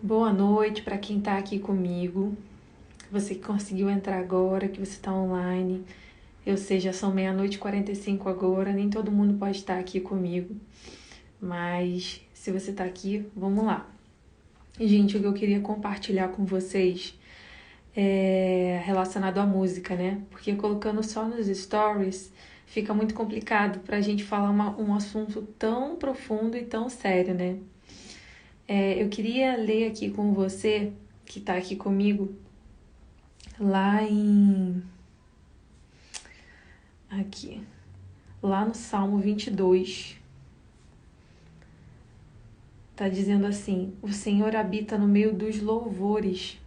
Boa noite para quem está aqui comigo. Você que conseguiu entrar agora, que você está online. Eu sei, já são 00:45 agora, nem todo mundo pode estar aqui comigo. Mas se você está aqui, vamos lá. Gente, o que eu queria compartilhar com vocês é relacionado à música, né? Porque colocando só nos stories fica muito complicado para a gente falar um assunto tão profundo e tão sério, né? Eu queria ler aqui com você, que está aqui comigo, lá em... Aqui. Lá no Salmo 22. Tá dizendo assim: o Senhor habita no meio dos louvores.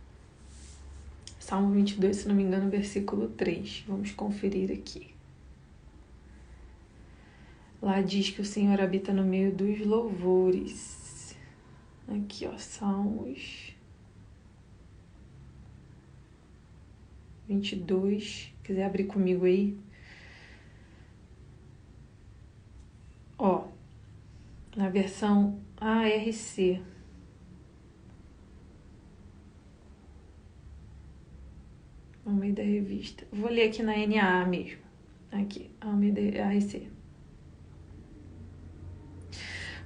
Salmo 22, se não me engano, versículo 3. Vamos conferir aqui. Lá diz que o Senhor habita no meio dos louvores. Aqui, ó, Salmos 22. Quiser abrir comigo aí. Ó, na versão ARC. No meio da revista. Vou ler aqui na NAA mesmo. Aqui, Almeida ARC.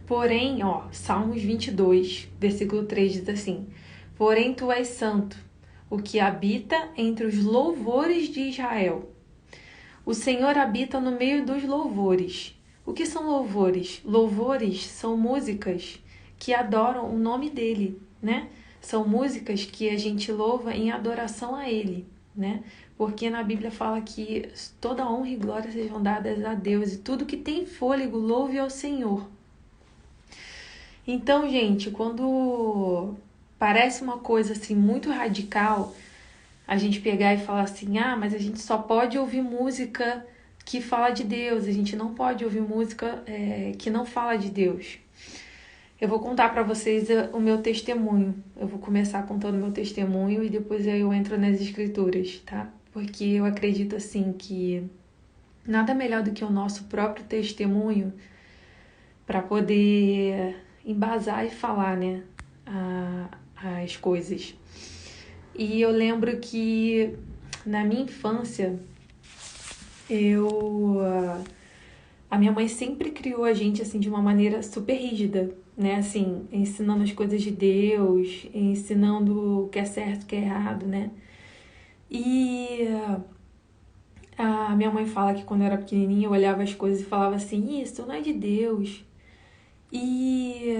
Porém, ó, Salmos 22, versículo 3 diz assim: porém tu és santo, o que habita entre os louvores de Israel. O Senhor habita no meio dos louvores. O que são louvores? Louvores são músicas que adoram o nome dele, né? São músicas que a gente louva em adoração a ele, né? Porque na Bíblia fala que toda honra e glória sejam dadas a Deus e tudo que tem fôlego louve ao Senhor. Então, gente, quando parece uma coisa assim muito radical, a gente pegar e falar assim: ah, mas a gente só pode ouvir música que fala de Deus, a gente não pode ouvir música que não fala de Deus. Eu vou contar para vocês o meu testemunho. Eu vou começar contando o meu testemunho e depois eu entro nas escrituras, tá? Porque eu acredito assim que nada melhor do que o nosso próprio testemunho para poder embasar e falar, né, as coisas. E eu lembro que na minha infância, a minha mãe sempre criou a gente assim de uma maneira super rígida, né, assim, ensinando as coisas de Deus, ensinando o que é certo, o que é errado, né. E a minha mãe fala que quando eu era pequenininha eu olhava as coisas e falava assim: isso não é de Deus. E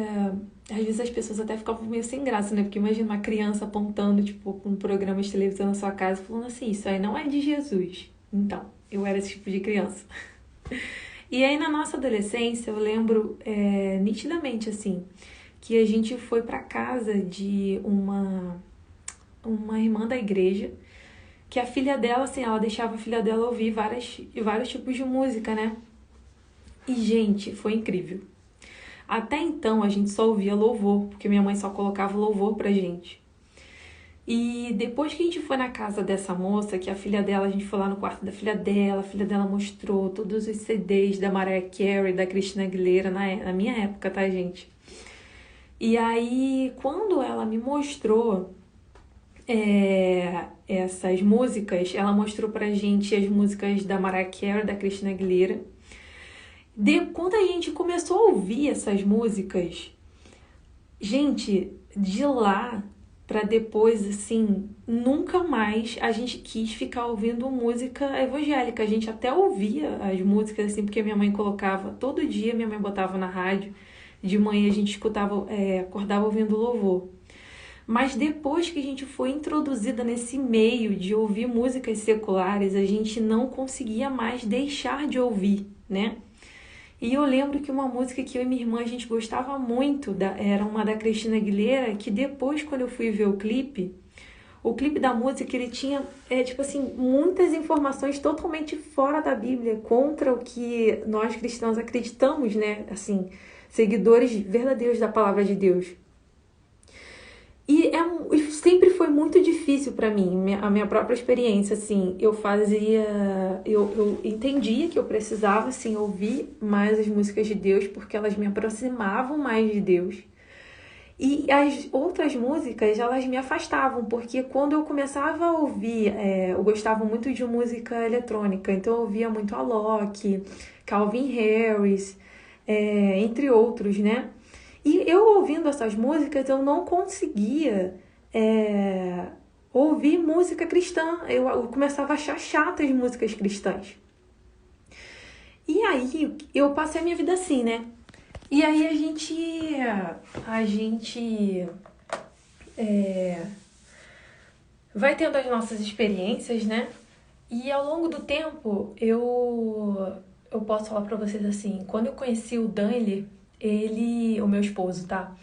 às vezes as pessoas até ficavam meio sem graça, né? Porque imagina uma criança apontando, tipo, com um programa de televisão na sua casa, falando assim: isso aí não é de Jesus. Então, eu era esse tipo de criança. E aí na nossa adolescência, eu lembro nitidamente, assim, que a gente foi pra casa de uma irmã da igreja, que a filha dela, assim, ela deixava a filha dela ouvir vários tipos de música, né? E, gente, foi incrível. Até então a gente só ouvia louvor, porque minha mãe só colocava louvor pra gente. E depois que a gente foi na casa dessa moça, que a filha dela, a gente foi lá no quarto da filha dela, a filha dela mostrou todos os CDs da Mariah Carey, da Christina Aguilera, na minha época, tá, gente? E aí, quando ela me mostrou essas músicas, ela mostrou pra gente as músicas da Mariah Carey, da Christina Aguilera. Quando a gente começou a ouvir essas músicas, gente, de lá pra depois, assim, nunca mais a gente quis ficar ouvindo música evangélica. A gente até ouvia as músicas, assim, porque minha mãe colocava, todo dia minha mãe botava na rádio, de manhã a gente escutava, acordava ouvindo louvor. Mas depois que a gente foi introduzida nesse meio de ouvir músicas seculares, a gente não conseguia mais deixar de ouvir, né? E eu lembro que uma música que eu e minha irmã a gente gostava muito, era uma da Christina Aguilera, que depois, quando eu fui ver o clipe da música, ele tinha, tipo assim, muitas informações totalmente fora da Bíblia, contra o que nós cristãos acreditamos, né? Assim, seguidores verdadeiros da palavra de Deus. E sempre foi muito difícil para mim, a minha própria experiência, assim, eu entendia que eu precisava, assim, ouvir mais as músicas de Deus, porque elas me aproximavam mais de Deus. E as outras músicas, elas me afastavam, porque quando eu começava a ouvir, eu gostava muito de música eletrônica, então eu ouvia muito Alok, Calvin Harris, entre outros, né? E eu ouvindo essas músicas, eu não conseguia ouvir música cristã. Eu começava a achar chatas músicas cristãs. E aí eu passei a minha vida assim, né? E aí a gente vai tendo as nossas experiências, né? E ao longo do tempo, eu posso falar pra vocês assim, quando eu conheci o Danley, o meu esposo, tá?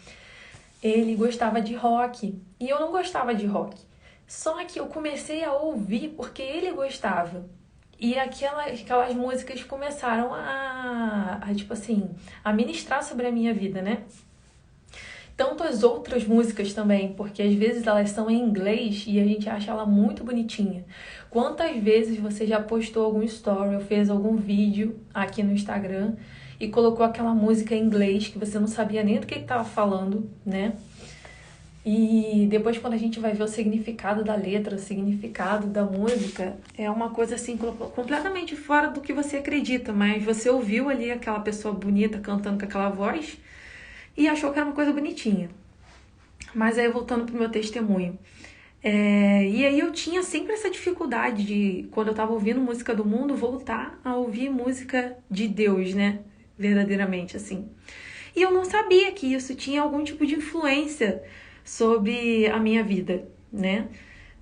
Ele gostava de rock e eu não gostava de rock. Só que eu comecei a ouvir porque ele gostava. E aquelas músicas começaram tipo assim, a ministrar sobre a minha vida, né? Tanto as outras músicas também, porque às vezes elas são em inglês e a gente acha ela muito bonitinha. Quantas vezes você já postou algum story ou fez algum vídeo aqui no Instagram e colocou aquela música em inglês que você não sabia nem do que estava falando, né? E depois quando a gente vai ver o significado da letra, o significado da música, é uma coisa assim completamente fora do que você acredita, mas você ouviu ali aquela pessoa bonita cantando com aquela voz e achou que era uma coisa bonitinha. Mas aí voltando pro meu testemunho. E aí eu tinha sempre essa dificuldade de, quando eu tava ouvindo música do mundo, voltar a ouvir música de Deus, né? Verdadeiramente, assim. E eu não sabia que isso tinha algum tipo de influência sobre a minha vida, né?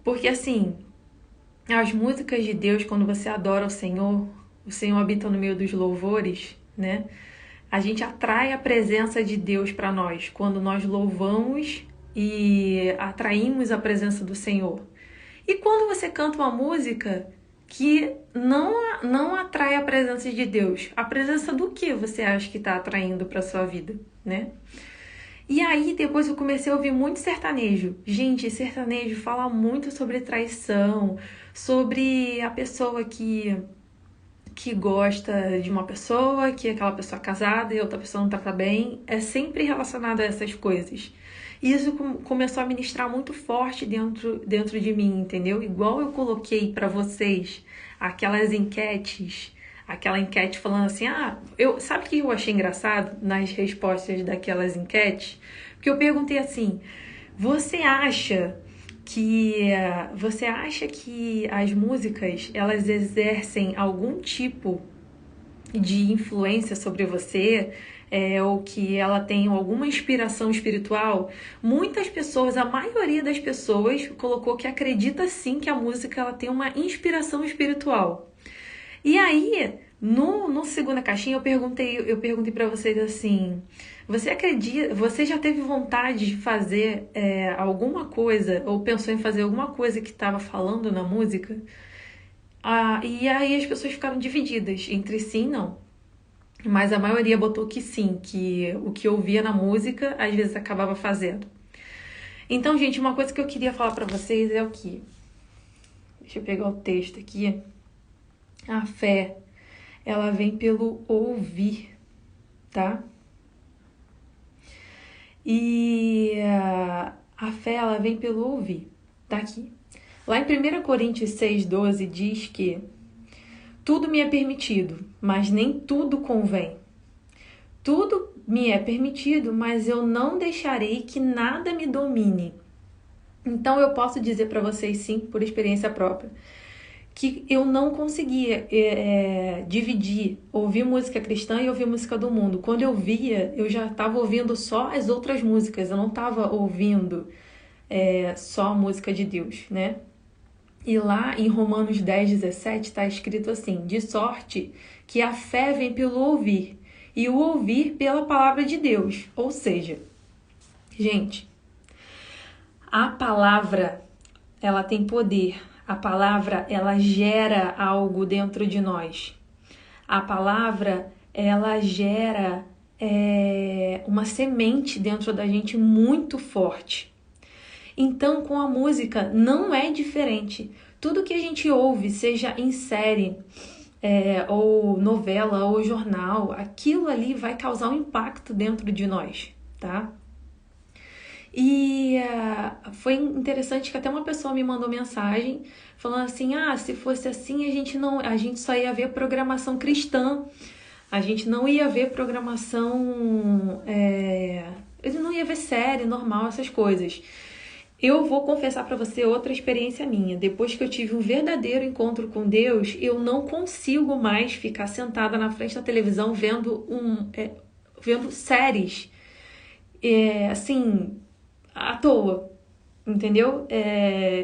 Porque assim, as músicas de Deus, quando você adora o Senhor habita no meio dos louvores, né? A gente atrai a presença de Deus para nós quando nós louvamos e atraímos a presença do Senhor. E quando você canta uma música que não atrai a presença de Deus, a presença do que você acha que está atraindo para sua vida, né? E aí depois eu comecei a ouvir muito sertanejo. Gente, sertanejo fala muito sobre traição, sobre a pessoa que gosta de uma pessoa, que aquela pessoa é casada e outra pessoa não trata bem, é sempre relacionado a essas coisas. E isso começou a ministrar muito forte dentro de mim, entendeu? Igual eu coloquei para vocês aquelas enquetes, aquela enquete falando assim, sabe o que eu achei engraçado nas respostas daquelas enquetes? Porque eu perguntei assim, você acha que as músicas elas exercem algum tipo de influência sobre você, ou que ela tem alguma inspiração espiritual? Muitas pessoas, a maioria das pessoas colocou que acredita sim que a música ela tem uma inspiração espiritual. E aí, no segunda caixinha, eu perguntei para vocês assim, você já teve vontade de fazer alguma coisa, ou pensou em fazer alguma coisa que estava falando na música? E aí as pessoas ficaram divididas entre sim e não. Mas a maioria botou que sim, que o que ouvia na música, às vezes acabava fazendo. Então, gente, uma coisa que eu queria falar para vocês é o que? Deixa eu pegar o texto aqui. A fé, ela vem pelo ouvir, tá? E a fé, ela vem pelo ouvir, tá aqui. Lá em 1 Coríntios 6,12 diz que tudo me é permitido, mas nem tudo convém. Tudo me é permitido, mas eu não deixarei que nada me domine. Então eu posso dizer para vocês sim, por experiência própria, que eu não conseguia dividir, ouvir música cristã e ouvir música do mundo. Quando eu via, eu já estava ouvindo só as outras músicas, eu não estava ouvindo só a música de Deus, né? E lá em Romanos 10,17 está escrito assim, de sorte que a fé vem pelo ouvir, e o ouvir pela palavra de Deus. Ou seja, gente, a palavra, ela tem poder. A palavra, ela gera algo dentro de nós. A palavra, ela gera uma semente dentro da gente muito forte. Então, com a música, não é diferente. Tudo que a gente ouve, seja em série, ou novela, ou jornal, aquilo ali vai causar um impacto dentro de nós, tá? E foi interessante que até uma pessoa me mandou mensagem falando assim, se fosse assim a gente só ia ver programação cristã, a gente não ia ver programação, ele não ia ver série normal, essas coisas. Eu vou confessar para você outra experiência minha. Depois que eu tive um verdadeiro encontro com Deus, eu não consigo mais ficar sentada na frente da televisão vendo séries, assim, à toa, entendeu?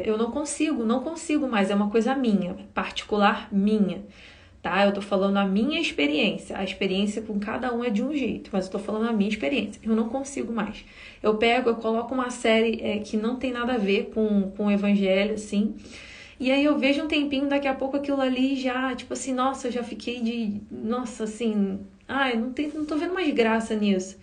Eu não consigo mais, é uma coisa minha, particular minha, tá? Eu tô falando a minha experiência, a experiência com cada um é de um jeito, mas eu tô falando a minha experiência, eu não consigo mais. Eu coloco uma série que não tem nada a ver com o evangelho, assim, e aí eu vejo um tempinho, daqui a pouco aquilo ali já, tipo assim, nossa, eu já fiquei nossa, assim, eu não tô vendo mais graça nisso.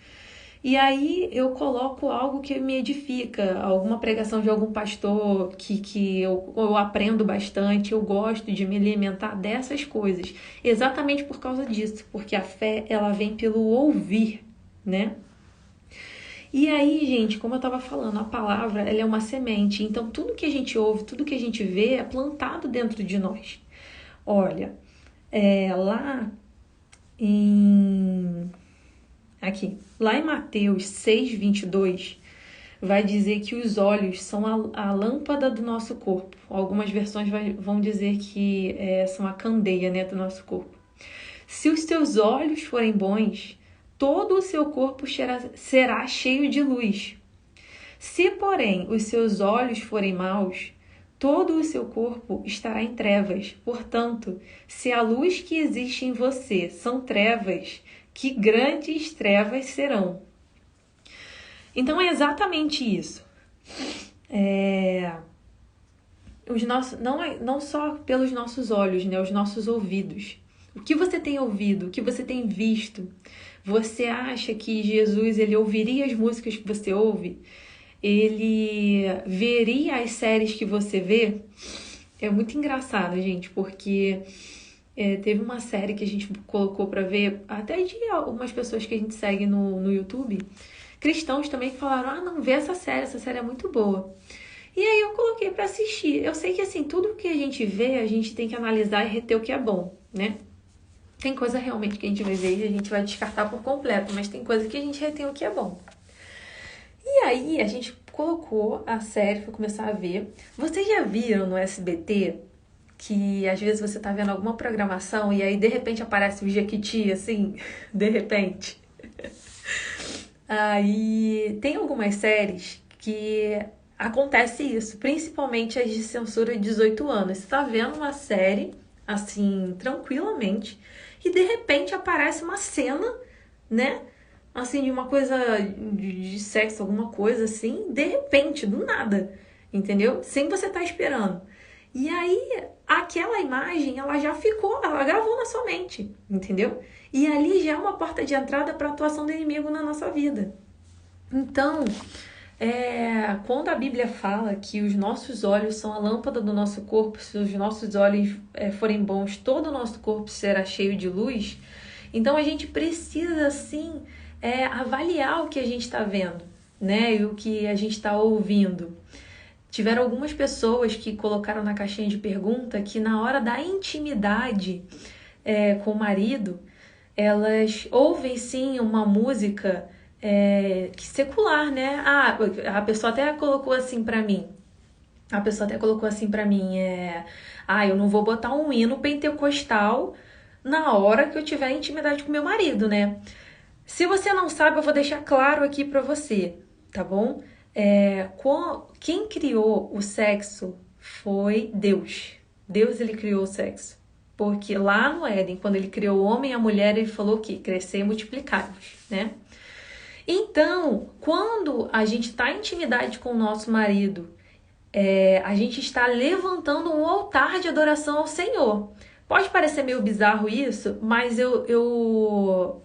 E aí eu coloco algo que me edifica, alguma pregação de algum pastor que eu aprendo bastante, eu gosto de me alimentar dessas coisas, exatamente por causa disso, porque a fé, ela vem pelo ouvir, né? E aí, gente, como eu estava falando, a palavra, ela é uma semente, então tudo que a gente ouve, tudo que a gente vê é plantado dentro de nós. Olha, lá em... Lá em Mateus 6:22, vai dizer que os olhos são a lâmpada do nosso corpo. Algumas versões vão dizer que são a candeia, né, do nosso corpo. Se os teus olhos forem bons, todo o seu corpo será cheio de luz. Se, porém, os seus olhos forem maus, todo o seu corpo estará em trevas. Portanto, se a luz que existe em você são trevas, que grandes trevas serão. Então é exatamente isso. Não só pelos nossos olhos, né, os nossos ouvidos. O que você tem ouvido, o que você tem visto? Você acha que Jesus, ele ouviria as músicas que você ouve? Ele veria as séries que você vê? É muito engraçado, gente, porque teve uma série que a gente colocou pra ver, até de algumas pessoas que a gente segue no YouTube, cristãos também, que falaram, não, vê essa série é muito boa. E aí eu coloquei pra assistir. Eu sei que assim, tudo que a gente vê, a gente tem que analisar e reter o que é bom, né? Tem coisa realmente que a gente vai ver e a gente vai descartar por completo, mas tem coisa que a gente retém o que é bom. E aí a gente colocou a série pra começar a ver. Vocês já viram no SBT que às vezes você tá vendo alguma programação e aí de repente aparece um Jequiti, assim, de repente? Aí tem algumas séries que acontece isso, principalmente as de censura de 18 anos. Você tá vendo uma série, assim, tranquilamente, e de repente aparece uma cena, né? Assim, de uma coisa de sexo, alguma coisa assim, de repente, do nada, entendeu? Sem você estar esperando. E aí, aquela imagem, ela já ficou, ela gravou na sua mente, entendeu? E ali já é uma porta de entrada para a atuação do inimigo na nossa vida. Então, quando a Bíblia fala que os nossos olhos são a lâmpada do nosso corpo, se os nossos olhos forem bons, todo o nosso corpo será cheio de luz. Então, a gente precisa, sim, avaliar o que a gente está vendo, né? E o que a gente está ouvindo. Tiveram algumas pessoas que colocaram na caixinha de pergunta que na hora da intimidade com o marido, elas ouvem sim uma música secular, né? A pessoa até colocou assim pra mim. Eu não vou botar um hino pentecostal na hora que eu tiver intimidade com meu marido, né? Se você não sabe, eu vou deixar claro aqui pra você, tá bom? Quem criou o sexo foi Deus. Deus, ele criou o sexo. Porque lá no Éden, quando ele criou o homem e a mulher, ele falou que crescer e multiplicar-vos, né? Então, quando a gente está em intimidade com o nosso marido, a gente está levantando um altar de adoração ao Senhor. Pode parecer meio bizarro isso, mas eu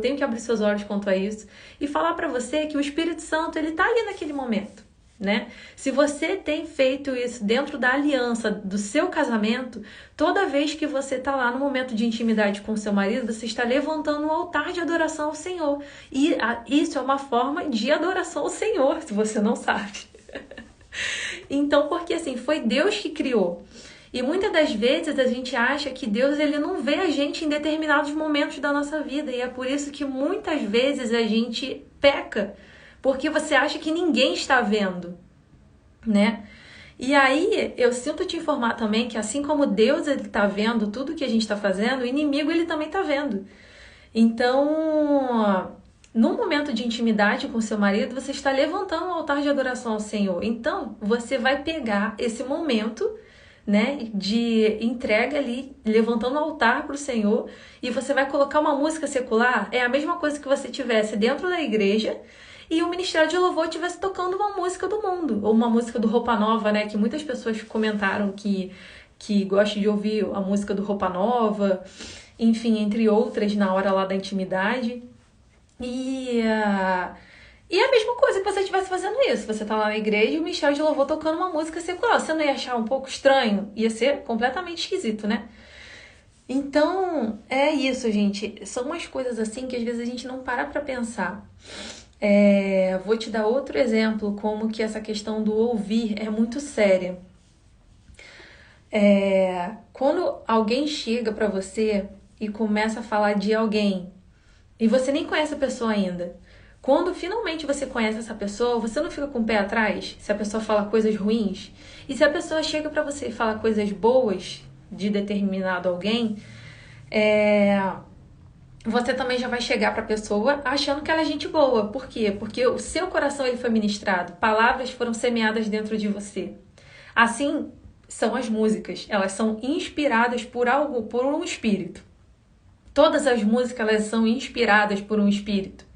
tenho que abrir seus olhos quanto a isso e falar para você que o Espírito Santo, ele tá ali naquele momento, né? Se você tem feito isso dentro da aliança do seu casamento, toda vez que você está lá no momento de intimidade com o seu marido, você está levantando um altar de adoração ao Senhor. E isso é uma forma de adoração ao Senhor, se você não sabe. Então, porque assim, foi Deus que criou. E muitas das vezes a gente acha que Deus ele não vê a gente em determinados momentos da nossa vida. E é por isso que muitas vezes a gente peca. Porque você acha que ninguém está vendo, né? E aí, eu sinto te informar também que assim como Deus ele está vendo tudo que a gente está fazendo, o inimigo ele também está vendo. Então, no momento de intimidade com seu marido, você está levantando um altar de adoração ao Senhor. Então, você vai pegar esse momento, né, de entrega ali, levantando o altar para o Senhor, e você vai colocar uma música secular. É a mesma coisa que você tivesse dentro da igreja e o Ministério de Louvor estivesse tocando uma música do mundo, ou uma música do Roupa Nova, né, que muitas pessoas comentaram que gostam de ouvir a música do Roupa Nova, enfim, entre outras, na hora lá da intimidade. E é a mesma coisa que você estivesse fazendo isso. Você tá lá na igreja e o Ministério de Louvor tocando uma música secular. Você não ia achar um pouco estranho? Ia ser completamente esquisito, né? Então, é isso, gente. São umas coisas assim que às vezes a gente não para pra pensar. Vou te dar outro exemplo, como que essa questão do ouvir é muito séria. Quando alguém chega pra você e começa a falar de alguém, e você nem conhece a pessoa ainda, quando finalmente você conhece essa pessoa, você não fica com o pé atrás se a pessoa fala coisas ruins? E se a pessoa chega pra você e fala coisas boas de determinado alguém, você também já vai chegar pra pessoa achando que ela é gente boa. Por quê? Porque o seu coração ele foi ministrado, palavras foram semeadas dentro de você. Assim são as músicas, elas são inspiradas por algo, por um espírito. Todas as músicas elas são inspiradas por um espírito.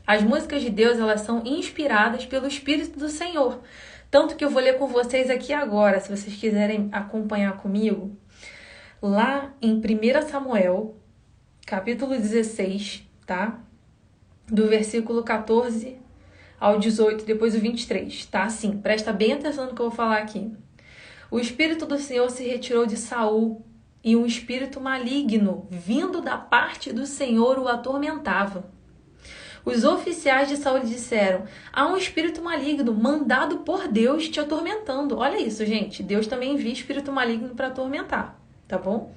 As músicas de Deus, elas são inspiradas pelo Espírito do Senhor. Tanto que eu vou ler com vocês aqui agora, se vocês quiserem acompanhar comigo. Lá em 1 Samuel, capítulo 16, tá? Do versículo 14 ao 18, depois o 23, tá? Assim, presta bem atenção no que eu vou falar aqui. O Espírito do Senhor se retirou de Saul, e um espírito maligno, vindo da parte do Senhor, o atormentava. Os oficiais de Saul disseram: há um espírito maligno mandado por Deus te atormentando. Olha isso, gente. Deus também envia espírito maligno para atormentar, tá bom?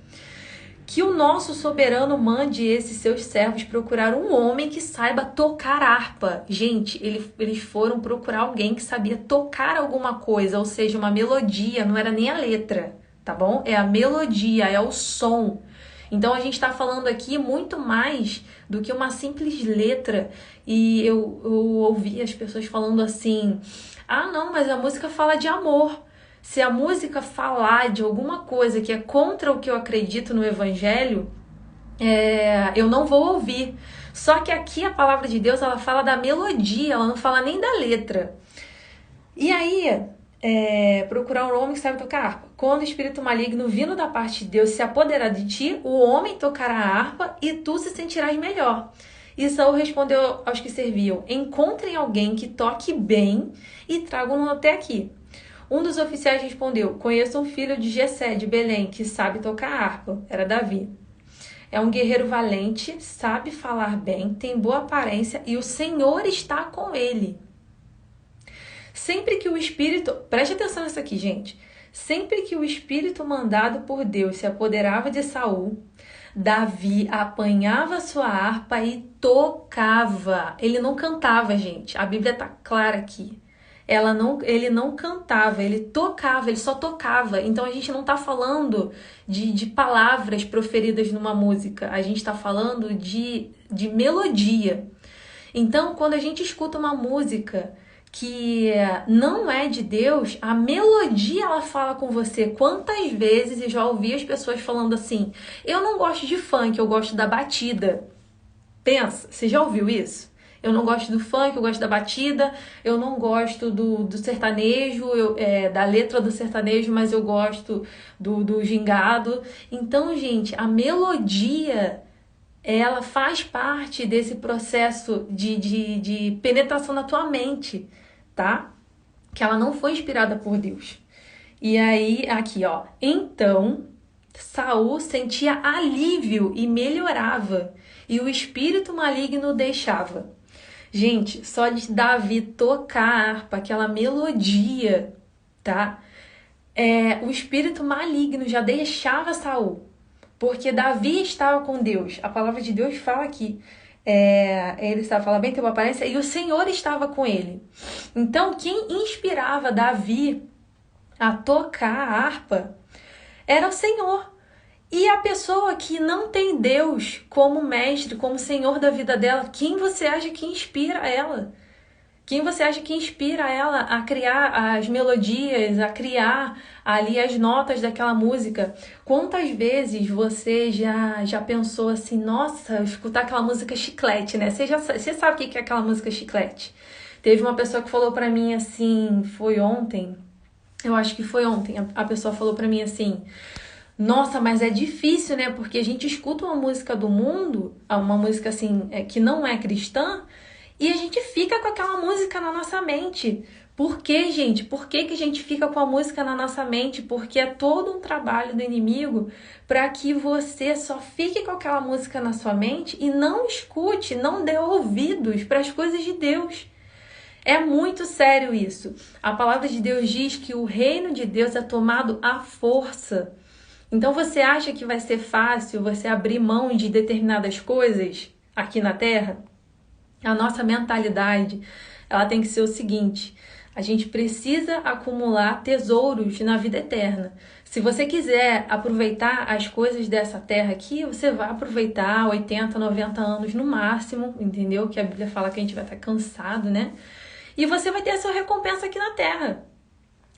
Que o nosso soberano mande esses seus servos procurar um homem que saiba tocar harpa. Gente, eles foram procurar alguém que sabia tocar alguma coisa, ou seja, uma melodia, não era nem a letra, tá bom? É a melodia, é o som. Então a gente está falando aqui muito mais do que uma simples letra. E eu ouvi as pessoas falando assim: ah, não, mas a música fala de amor. Se a música falar de alguma coisa que é contra o que eu acredito no Evangelho, eu não vou ouvir. Só que aqui a palavra de Deus, ela fala da melodia, ela não fala nem da letra. E aí, procurar um homem que sabe tocar harpa. Quando o espírito maligno vindo da parte de Deus se apoderar de ti, o homem tocará a harpa e tu se sentirás melhor. E Saul respondeu aos que serviam: encontrem alguém que toque bem e tragam-no até aqui. Um dos oficiais respondeu: conheço um filho de Jessé, de Belém, que sabe tocar harpa. Era Davi. É um guerreiro valente, sabe falar bem, tem boa aparência e o Senhor está com ele. Sempre que o Espírito... Preste atenção nisso aqui, gente. Sempre que o Espírito mandado por Deus se apoderava de Saul, Davi apanhava sua harpa e tocava. Ele não cantava, gente. A Bíblia está clara aqui. Ele não cantava, ele tocava, ele só tocava. Então a gente não está falando de palavras proferidas numa música. A gente está falando de melodia. Então, quando a gente escuta uma música que não é de Deus, a melodia ela fala com você. Quantas vezes eu já ouvi as pessoas falando assim: eu não gosto de funk, eu gosto da batida. Pensa, você já ouviu isso? Eu não gosto do funk, eu gosto da batida, eu não gosto do sertanejo, da letra do sertanejo, mas eu gosto do gingado. Então, gente, a melodia, ela faz parte desse processo de penetração na tua mente, tá? que ela não foi inspirada por Deus. E aí, aqui, ó. Então, Saul sentia alívio e melhorava, e o espírito maligno o deixava. Gente, só de Davi tocar a harpa, aquela melodia, tá? O espírito maligno já deixava Saul, porque Davi estava com Deus. A palavra de Deus fala aqui. Ele estava falando bem, tem uma aparência, e o Senhor estava com ele. Então, quem inspirava Davi a tocar a harpa era o Senhor. E a pessoa que não tem Deus como mestre, como Senhor da vida dela, quem você acha que inspira ela? Quem você acha que inspira ela a criar as melodias, a criar ali as notas daquela música? Quantas vezes você já pensou assim, nossa, escutar aquela música chiclete, né? Você sabe o que é aquela música chiclete? Teve uma pessoa que falou pra mim assim, foi ontem, eu acho que foi ontem, a pessoa falou pra mim assim, nossa, mas é difícil, né? Porque a gente escuta uma música do mundo, uma música assim, que não é cristã, e a gente fica com aquela música na nossa mente. Por quê, gente? Por que a gente fica com a música na nossa mente? Porque é todo um trabalho do inimigo para que você só fique com aquela música na sua mente e não escute, não dê ouvidos para as coisas de Deus. É muito sério isso. A palavra de Deus diz que o reino de Deus é tomado à força. Então você acha que vai ser fácil você abrir mão de determinadas coisas aqui na Terra? A nossa mentalidade, ela tem que ser o seguinte: a gente precisa acumular tesouros na vida eterna. Se você quiser aproveitar as coisas dessa terra aqui, você vai aproveitar 80, 90 anos no máximo, entendeu? Que a Bíblia fala que a gente vai estar cansado, né? E você vai ter a sua recompensa aqui na terra.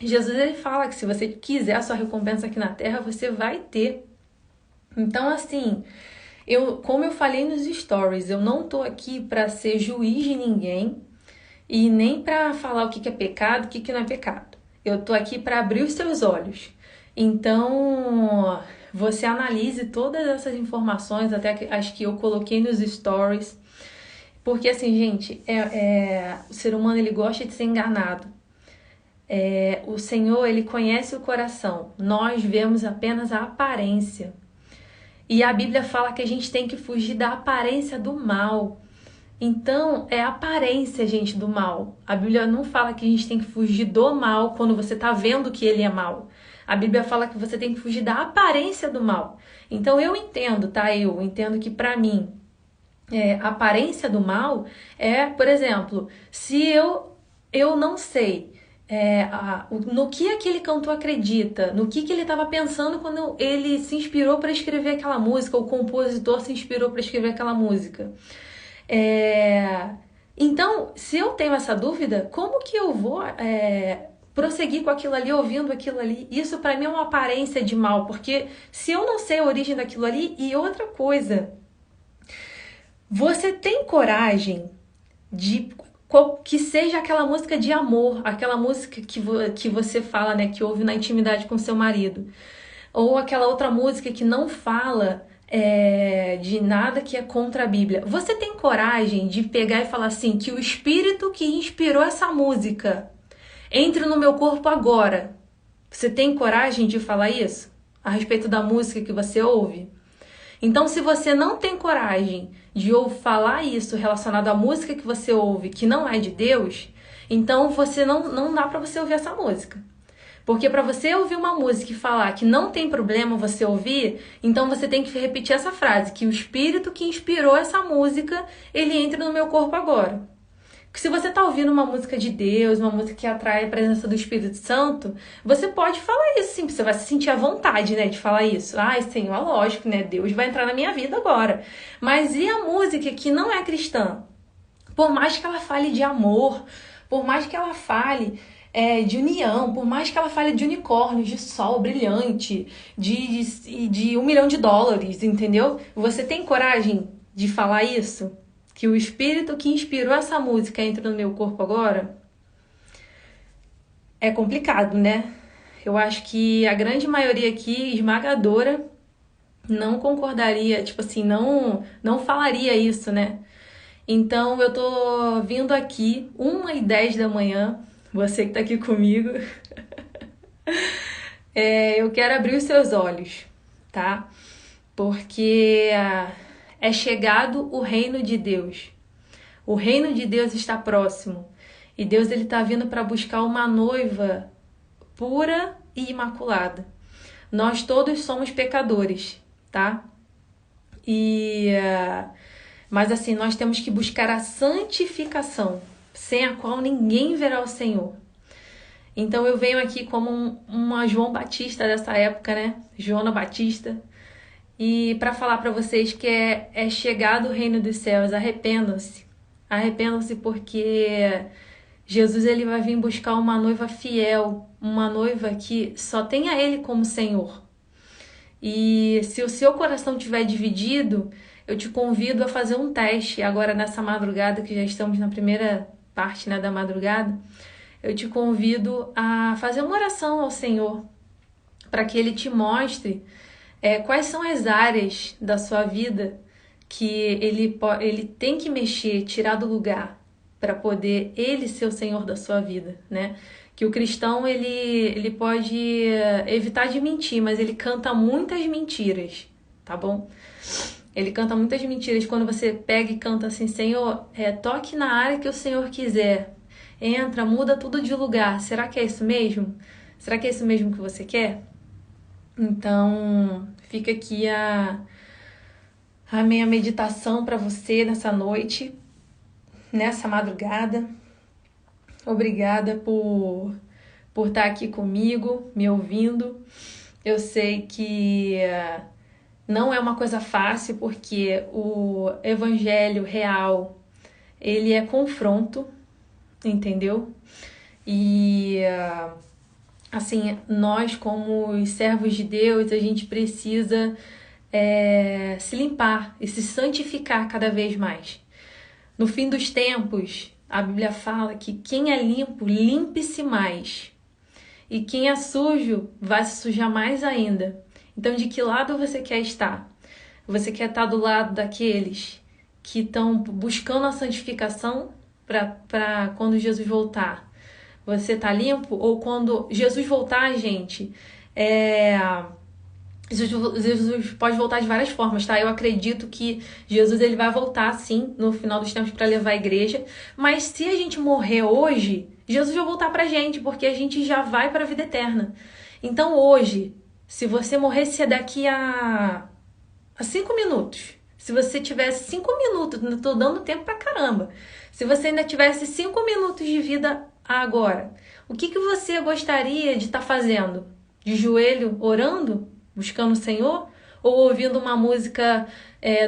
Jesus, ele fala que se você quiser a sua recompensa aqui na terra, você vai ter. Então, assim, como eu falei nos stories, eu não tô aqui para ser juiz de ninguém e nem para falar o que é pecado, o que não é pecado. Eu tô aqui para abrir os seus olhos. Então, você analise todas essas informações, até as que eu coloquei nos stories. Porque, assim, gente, o ser humano, ele gosta de ser enganado. O Senhor, ele conhece o coração. Nós vemos apenas a aparência. E a Bíblia fala que a gente tem que fugir da aparência do mal. Então, é a aparência, gente, do mal. A Bíblia não fala que a gente tem que fugir do mal quando você está vendo que ele é mal. A Bíblia fala que você tem que fugir da aparência do mal. Então, eu entendo, tá? Eu entendo que, para mim, a aparência do mal por exemplo, se eu não sei no que aquele cantor acredita, no que ele estava pensando quando ele se inspirou para escrever aquela música, o compositor se inspirou para escrever aquela música. Então, se eu tenho essa dúvida, como que eu vou prosseguir com aquilo ali, ouvindo aquilo ali? Isso para mim é uma aparência de mal, porque se eu não sei a origem daquilo ali, e outra coisa, você tem coragem de que seja aquela música de amor, aquela música que você fala, né, que ouve na intimidade com seu marido, ou aquela outra música que não fala de nada que é contra a Bíblia. Você tem coragem de pegar e falar assim, que o Espírito que inspirou essa música entre no meu corpo agora? Você tem coragem de falar isso a respeito da música que você ouve? Então, se você não tem coragem de falar isso relacionado à música que você ouve, que não é de Deus, então você não dá para você ouvir essa música. Porque para você ouvir uma música e falar que não tem problema você ouvir, então você tem que repetir essa frase, que o Espírito que inspirou essa música, ele entra no meu corpo agora. Porque se você está ouvindo uma música de Deus, uma música que atrai a presença do Espírito Santo, você pode falar isso sim, você vai se sentir à vontade, né, de falar isso. Ai, Senhor, lógico, né, Deus vai entrar na minha vida agora. Mas e a música que não é cristã? Por mais que ela fale de amor, por mais que ela fale de união, por mais que ela fale de unicórnios, de sol brilhante, de $1 milhão, entendeu? Você tem coragem de falar isso? Que o Espírito que inspirou essa música entra no meu corpo agora? É complicado, né? Eu acho que a grande maioria aqui, esmagadora, não concordaria, tipo assim, não falaria isso, né? Então eu tô vindo aqui 1h10 da manhã, você que está aqui comigo, eu quero abrir os seus olhos, tá? Porque é chegado o reino de Deus. O reino de Deus está próximo. E Deus está vindo para buscar uma noiva pura e imaculada. Nós todos somos pecadores, tá? Mas assim, nós temos que buscar a santificação, sem a qual ninguém verá o Senhor. Então eu venho aqui como uma João Batista dessa época, né? Joana Batista. E para falar para vocês que é chegado o reino dos céus. Arrependam-se. Arrependam-se porque Jesus ele vai vir buscar uma noiva fiel, uma noiva que só tenha Ele como Senhor. E se o seu coração estiver dividido, eu te convido a fazer um teste agora nessa madrugada, que já estamos na primeira parte, né, da madrugada. Eu te convido a fazer uma oração ao Senhor, para que Ele te mostre quais são as áreas da sua vida que ele tem que mexer, tirar do lugar, para poder Ele ser o Senhor da sua vida, né? Que o cristão, ele pode evitar de mentir, mas ele canta muitas mentiras, tá bom? Ele canta muitas mentiras. Quando você pega e canta assim, Senhor, toque na área que o Senhor quiser. Entra, muda tudo de lugar. Será que é isso mesmo? Será que é isso mesmo que você quer? Então, fica aqui a minha meditação para você nessa noite, nessa madrugada. Obrigada por estar aqui comigo, me ouvindo. Eu sei que não é uma coisa fácil, porque o evangelho real, ele é confronto, entendeu? E assim, nós como os servos de Deus, a gente precisa se limpar e se santificar cada vez mais. No fim dos tempos, a Bíblia fala que quem é limpo, limpe-se mais. E quem é sujo, vai se sujar mais ainda. Então, de que lado você quer estar? Você quer estar do lado daqueles que estão buscando a santificação para quando Jesus voltar? Você está limpo? Ou quando Jesus voltar, gente, Jesus pode voltar de várias formas, tá? Eu acredito que Jesus ele vai voltar, sim, no final dos tempos para levar a igreja. Mas se a gente morrer hoje, Jesus vai voltar pra gente, porque a gente já vai para a vida eterna. Então hoje, se você morresse daqui a 5 minutos, se você tivesse 5 minutos, não tô dando tempo pra caramba. Se você ainda tivesse 5 minutos de vida agora, o que você gostaria de estar fazendo? De joelho, orando? Buscando o Senhor? Ou ouvindo uma música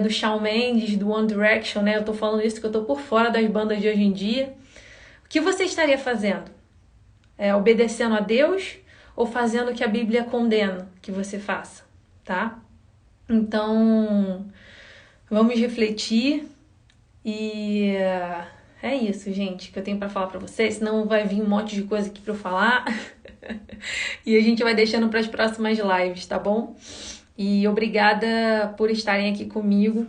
do Shawn Mendes, do One Direction, né? Eu tô falando isso porque eu tô por fora das bandas de hoje em dia. O que você estaria fazendo? Obedecendo a Deus ou fazendo o que a Bíblia condena que você faça, tá? Então, vamos refletir e é isso, gente, que eu tenho pra falar pra vocês, senão vai vir um monte de coisa aqui pra eu falar. E a gente vai deixando para as próximas lives, tá bom? E obrigada por estarem aqui comigo.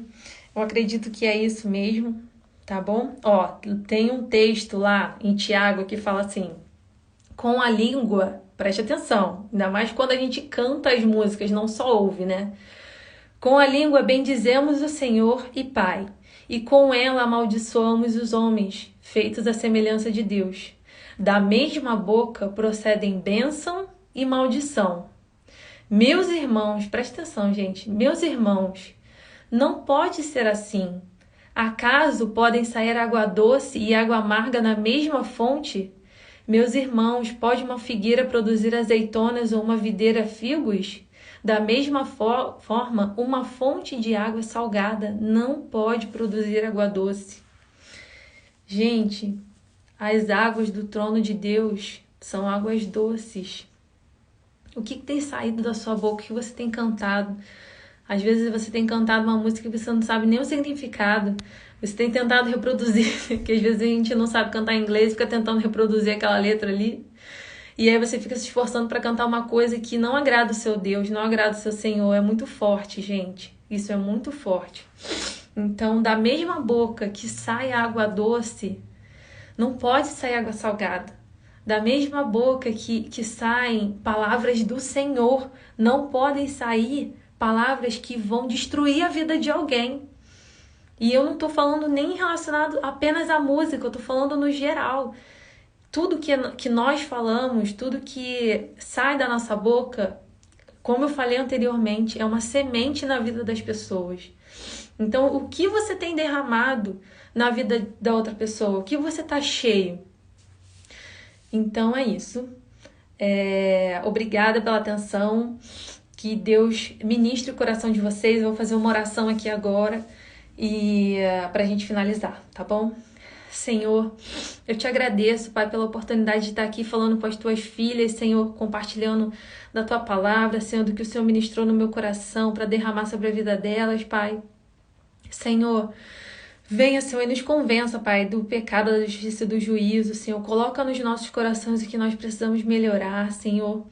Eu acredito que é isso mesmo, tá bom? Ó, tem um texto lá em Tiago que fala assim: com a língua, preste atenção, ainda mais quando a gente canta as músicas, não só ouve, né? Com a língua bendizemos o Senhor e Pai, e com ela amaldiçoamos os homens, feitos à semelhança de Deus. Da mesma boca procedem bênção e maldição. Meus irmãos, presta atenção, gente, meus irmãos, não pode ser assim. Acaso podem sair água doce e água amarga na mesma fonte? Meus irmãos, pode uma figueira produzir azeitonas ou uma videira figos? Da mesma forma, uma fonte de água salgada não pode produzir água doce. Gente, as águas do trono de Deus são águas doces. O que tem saído da sua boca? O que você tem cantado? Às vezes você tem cantado uma música que você não sabe nem o significado. Você tem tentado reproduzir, que às vezes a gente não sabe cantar inglês, fica tentando reproduzir aquela letra ali. E aí você fica se esforçando para cantar uma coisa que não agrada o seu Deus, não agrada o seu Senhor. É muito forte, gente. Isso é muito forte. Então, da mesma boca que sai água doce, não pode sair água salgada. Da mesma boca que saem palavras do Senhor, não podem sair palavras que vão destruir a vida de alguém. E eu não estou falando nem relacionado apenas à música, eu estou falando no geral. Tudo que nós falamos, tudo que sai da nossa boca, como eu falei anteriormente, é uma semente na vida das pessoas. Então, o que você tem derramado na vida da outra pessoa? O que você está cheio? Então, é isso. Obrigada pela atenção. Que Deus ministre o coração de vocês. Eu vou fazer uma oração aqui agora e para a gente finalizar, tá bom? Senhor, eu te agradeço, Pai, pela oportunidade de estar aqui falando com as tuas filhas, Senhor, compartilhando da tua palavra, Senhor, do que o Senhor ministrou no meu coração para derramar sobre a vida delas, Pai. Senhor, venha, Senhor, e nos convença, Pai, do pecado, da justiça e do juízo, Senhor. Coloca nos nossos corações o que nós precisamos melhorar, Senhor.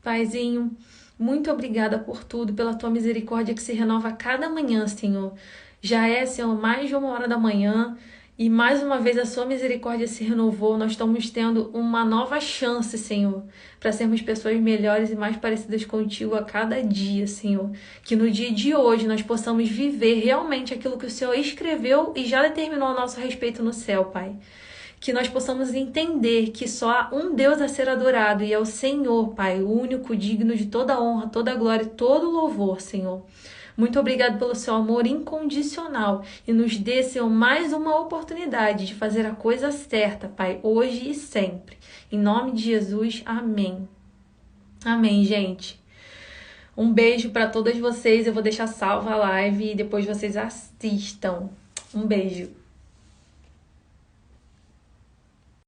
Paizinho, muito obrigada por tudo, pela tua misericórdia que se renova a cada manhã, Senhor. Já é, Senhor, mais de 1h da manhã. E mais uma vez a sua misericórdia se renovou, nós estamos tendo uma nova chance, Senhor, para sermos pessoas melhores e mais parecidas contigo a cada dia, Senhor. Que no dia de hoje nós possamos viver realmente aquilo que o Senhor escreveu e já determinou a nosso respeito no céu, Pai. Que nós possamos entender que só há um Deus a ser adorado e é o Senhor, Pai, o único digno de toda honra, toda glória e todo louvor, Senhor. Muito obrigado pelo seu amor incondicional e nos dê, Senhor, mais uma oportunidade de fazer a coisa certa, Pai, hoje e sempre. Em nome de Jesus, amém. Amém, gente. Um beijo para todas vocês. Eu vou deixar salva a live e depois vocês assistam. Um beijo.